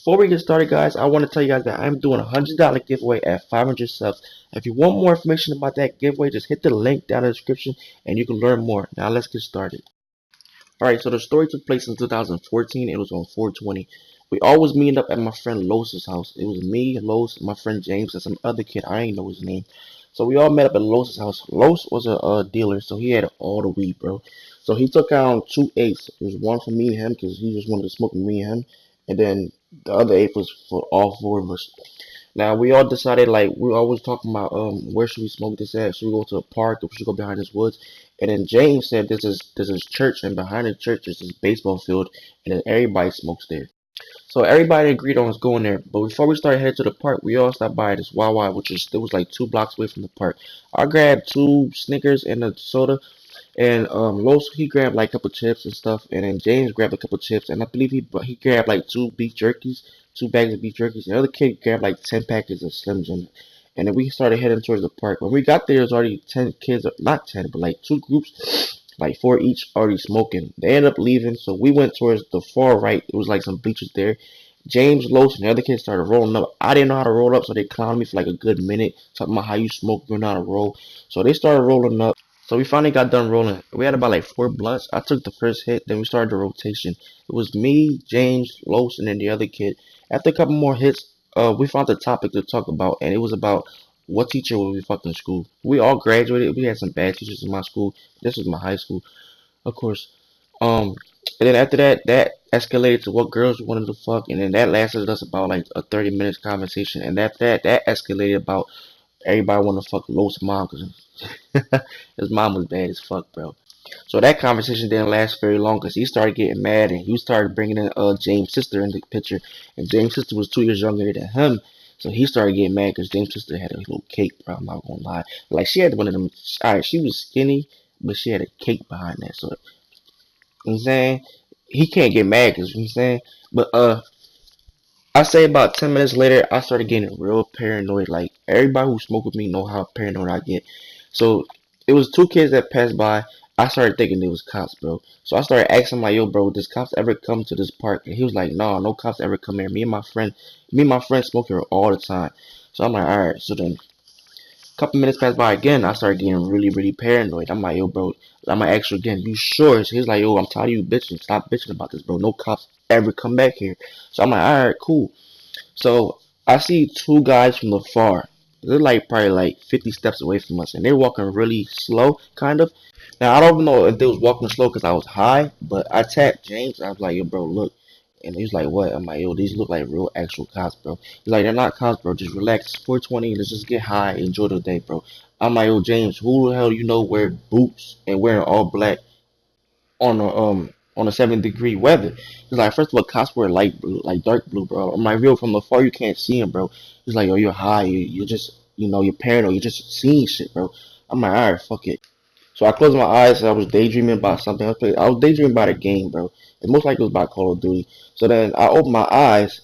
Before we get started, guys, I want to tell you guys that I'm doing a $100 giveaway at 500 subs. If you want more information about that giveaway, just hit the link down in the description and you can learn more. Now let's get started. Alright, so the story took place in 2014. It was on 420. We always meet up at my friend Los's house. It was me, Los, my friend James, and some other kid. I ain't know his name. So we all met up at Los's house. Los was a dealer, so he had all the weed, bro. So he took out 2 eighths. It was one for me and him because he just wanted to smoke with me and him. And then the other eighth was for all four of us. Now we all decided like we always talking about where should we smoke this at? Should we go to a park or should we go behind this woods? And then James said this is church and behind the church is this baseball field and then everybody smokes there. So everybody agreed on us going there. But before we started heading to the park, we all stopped by this Wawa, which is it was like 2 blocks away from the park. I grabbed 2 Snickers and a soda, and Los he grabbed like a couple chips and stuff, and then James grabbed a couple chips, and I believe he grabbed like 2 bags of beef jerkies. The other kid grabbed like 10 packets of Slim Jim, and then we started heading towards the park. When we got there, there was already 10 kids, not 10, but like 2 groups, like 4 each, already smoking. They ended up leaving, so we went towards the far right. It was like some bleachers there. James, Los, and the other kids started rolling up. I didn't know how to roll up, so they clowned me for like a good minute, talking about how you smoke, you know how to roll. So they started rolling up. So we finally got done rolling. We had about like 4 blunts. I took the first hit, then we started the rotation. It was me, James, Los, and then the other kid. After a couple more hits, we found the topic to talk about, and it was about what teacher would we fuck in school. We all graduated. We had some bad teachers in my school. This was my high school, of course. And then after that, that escalated to what girls we wanted to fuck, and then that lasted us about like a 30 minutes conversation. And after that, that escalated about everybody want to fuck Los' mom because his mom was bad as fuck, bro. So that conversation didn't last very long because he started getting mad and he started bringing in James' sister in the picture, and James' sister was 2 years younger than him. So he started getting mad because James' sister had a little cake, bro. I'm not gonna lie, like she had one of them. Alright, she was skinny, but she had a cake behind that. So you know what I'm saying he can't get mad because you know what I'm saying. But I say about 10 minutes later, I started getting real paranoid. Like everybody who smoke with me know how paranoid I get. So it was 2 kids that passed by. I started thinking they was cops, bro. So I started asking my yo, bro, does cops ever come to this park? And he was like, no, no cops ever come here. Me and my friend smoke here all the time. So I'm like, all right. So then a couple minutes passed by again. I started getting really, really paranoid. I'm like, yo, bro, I'm gonna ask you again. You sure? So he's like, yo, I'm tired of you bitching. Stop bitching about this, bro. No cops ever come back here. So I'm like, all right, cool. So I see 2 guys from the far. They're like probably like 50 steps away from us, and they're walking really slow, kind of. Now I don't know if they was walking slow because I was high, but I tapped James. I was like, "Yo, bro, look," and he was like, "What?" I'm like, "Yo, these look like real actual cops, bro." He's like, "They're not cops, bro. Just relax. It's 420. Let's just get high, enjoy the day, bro." I'm like, "Yo, James, who the hell you know wear boots and wearing all black on a 7 degree weather?" He's like, first of all, cops wear light blue, like dark blue, bro. I'm like, real from afar you can't see him, bro. He's like, yo, you're high, you're just you're paranoid, you're just seeing shit, bro. I'm like, alright, fuck it. So I closed my eyes and I was daydreaming about something. I was daydreaming about a game, bro. It most likely was about Call of Duty. So then I opened my eyes.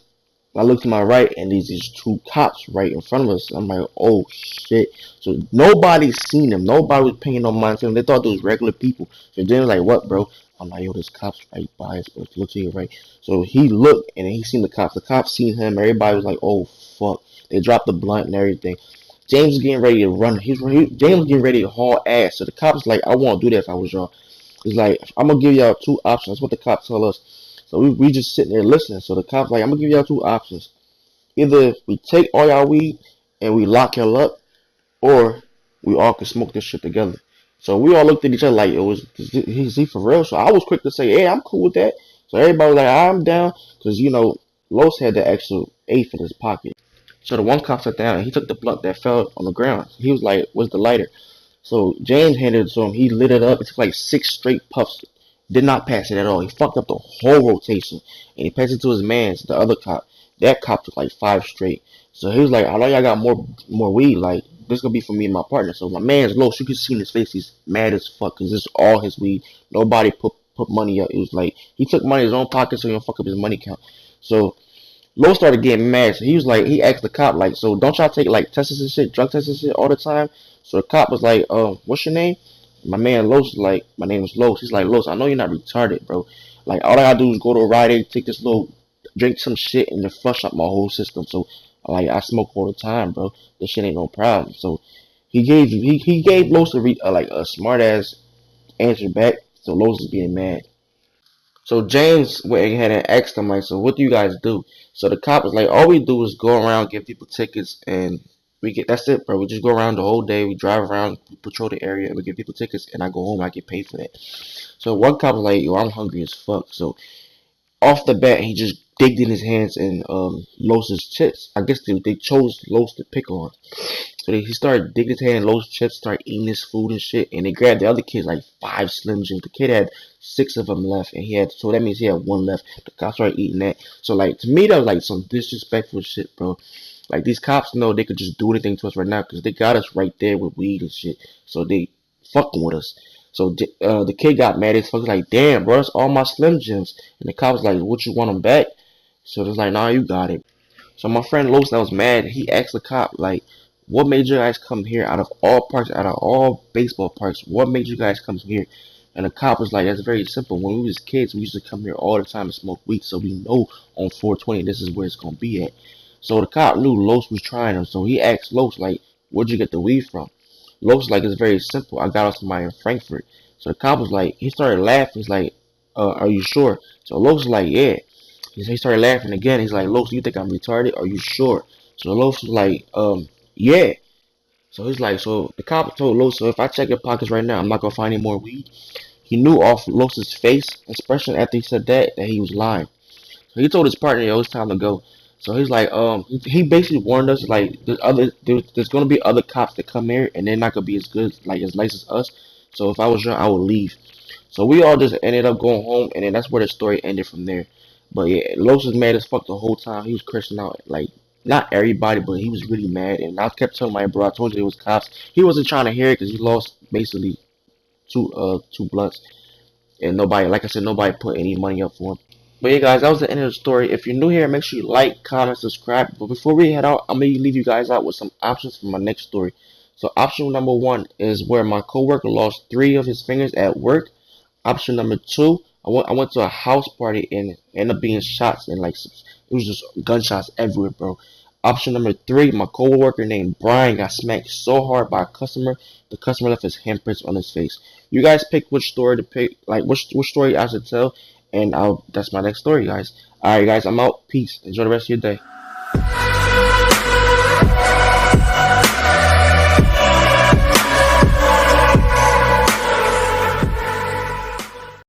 I looked to my right, and there's these 2 cops right in front of us. I'm like, oh shit. So nobody seen them. Nobody was paying no mind to them. They thought they was regular people. So then like, what, bro? I'm like, yo, there's cops right by us, bro. Look to your right. So he looked, and then he seen the cops. The cops seen him. Everybody was like, oh fuck. They dropped the blunt and everything. James was getting ready to run. James was getting ready to haul ass. So the cops like, I won't do that if I was y'all. He's like, I'm gonna give y'all 2 options. That's what the cops tell us. So we just sitting there listening. So the cops like, I'm gonna give y'all 2 options. Either we take all y'all weed and we lock y'all up, or we all can smoke this shit together. So we all looked at each other like, is he for real? So I was quick to say, hey, I'm cool with that. So everybody was like, I'm down, because Los had the extra eighth in his pocket. So the one cop sat down and he took the blunt that fell on the ground. He was like, where's the lighter? So James handed it to him. He lit it up. It took like 6 straight puffs. Did not pass it at all. He fucked up the whole rotation. And he passed it to his man, the other cop. That cop took like 5 straight. So he was like, I know y'all got more weed. Like, this gonna be for me and my partner. So my man's low. You can see in his face he's mad as fuck because this is all his weed. Nobody put money up. It was like he took money in his own pocket so he don't fuck up his money count. So Low started getting mad. So he was like, he asked the cop, like, so don't y'all take like tests and shit, drug tests and shit all the time? So the cop was like, what's your name? My man Los was like, my name is Los. He's like, Los, I know you're not retarded, bro. Like, all I gotta do is go to a Rite Aid, take this little drink some shit and just flush out my whole system. So like I smoke all the time, bro. This shit ain't no problem. So he gave Los like a smart ass answer back. So Los is being mad. So James went ahead and asked him like, so what do you guys do? So the cop was like, all we do is go around, give people tickets, and we get that's it, bro. We just go around the whole day. We drive around, we patrol the area, and we give people tickets, and I go home. I get paid for that. So one cop was like, yo, I'm hungry as fuck. So off the bat, he just digged in his hands and Los's chips. I guess they chose Los to pick on. So he started digging his hand in Los chips, started eating his food and shit. And they grabbed the other kids like 5 Slim Jims. The kid had 6 of them left, and so that means he had one left. The cops started eating that. So like to me, that was like some disrespectful shit, bro. Like these cops know they could just do anything to us right now because they got us right there with weed and shit. So they fucking with us. So the kid got mad as fuck. Like, damn, bro, that's all my Slim Jims. And the cop was like, what, you want them back? So it's like, nah, you got it. So my friend Los that was mad, he asked the cop, like, what made you guys come here out of all parks, out of all baseball parks? What made you guys come here? And the cop was like, that's very simple. When we was kids, we used to come here all the time and smoke weed, so we know on 420 this is where it's gonna be at. So the cop knew Los was trying him, so he asked Los, like, where'd you get the weed from? Los like, it's very simple. I got off somebody in Frankfurt. So the cop was like, he started laughing. He's like, are you sure? So Los was like, yeah. He started laughing again. He's like, Los, you think I'm retarded? Are you sure? So Los was like, yeah. So he's like, so the cop told Los, so if I check your pockets right now, I'm not gonna find any more weed. He knew off Los's face expression after he said that he was lying. So he told his partner, yo, it's time to go. So he's like, he basically warned us like there's gonna be other cops that come here and they're not gonna be as good, like as nice as us. So if I was young, I would leave. So we all just ended up going home, and then that's where the story ended from there. But yeah, Los was mad as fuck the whole time. He was cursing out like not everybody, but he was really mad. And I kept telling my bro, I told you it was cops. He wasn't trying to hear it because he lost basically two blunts, and nobody, like I said, nobody put any money up for him. But yeah, guys, that was the end of the story. If you're new here, make sure you like, comment, subscribe. But before we head out, I'm gonna leave you guys out with some options for my next story. So option number one is where my coworker lost 3 of his fingers at work. Option number two, I went to a house party and ended up being shots and like it was just gunshots everywhere, bro. Option number three, my coworker named Brian got smacked so hard by a customer, the customer left his handprints on his face. You guys pick which story to pick, like which story I should tell, and that's my next story, guys. All right, guys, I'm out. Peace. Enjoy the rest of your day.